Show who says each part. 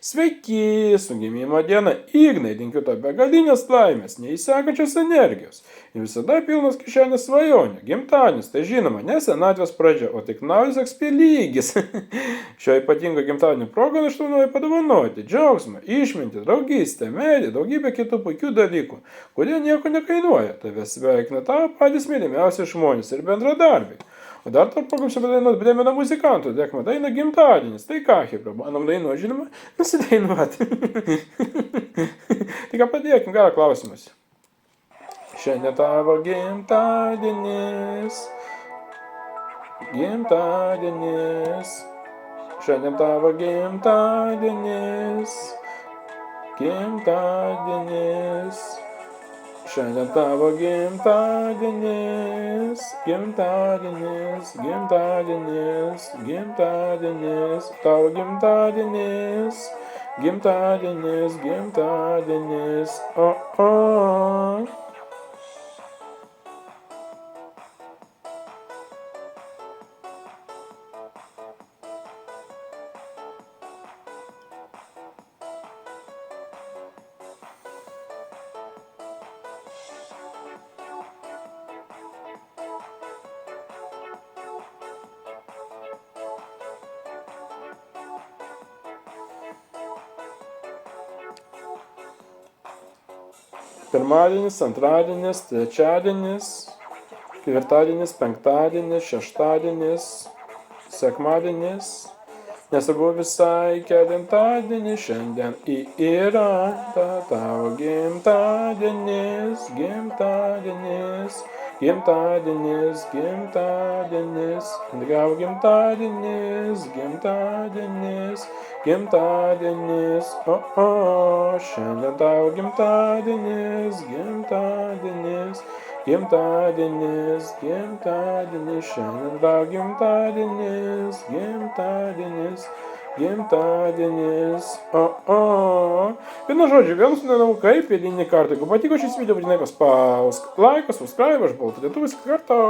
Speaker 1: Sveiki, su gimimo diena Ignai, linkiu tau begalinės laimės, neįsekančios energijos ir visada pilnos kišenės svajonių. Gimtadienis, tai žinoma, ne senatvės pradžia, o tik naujas XP lygis. Šio ypatingo gimtadienio proga aš tau noriu padovanoti džiaugsmą, išmintį, draugystę, meilę, daugybę kitų puikių dalykų, kurie nieko nekainuoja. Tave sveikina tavo patys mylimiausi žmonės ir bendradarbiai. O dar tarp programų padainuot Brėmeno muzikantų, dėkime dainą gimtadienis. Tai ką, Hebra, manom dainuot, žinoma, nusidainuoti. Tai ką padėkim, gerą klausimus. Šiandien tavo gimtadienis. Gimtadienis. Šiandien tavo gimtadienis. Gimtadienis. Šiandien tavo gimtadienis, gimtadienis, gimtadienis, gimtadienis, tavo gimtadienis, gimtadienis, gimtadienis, o. Pirmadienis, antradienis, trečiadienis, ketvirtadienis, penktadienis, šeštadienis, sekmadienis, nesvarbu visai kelintadienis, šiandien yra tavo gimtadienis, gimtadienis, gimtadienis, gimtadienis, tavo gimtadienis, gimtadienis, gimtadienis, o, šiandien tavo gimtadienis, gimtadienis, gimtadienis, gimtadienis, šiandien tavo gimtadienis, gimtadienis, gimtadienis, o. Vienu žodžiu, vėl sunedamu kaip eilinį kartą. Jeigu patiko šis video, būtinai paspausk laiką, subscribe, aš buvau lietuvis kartą.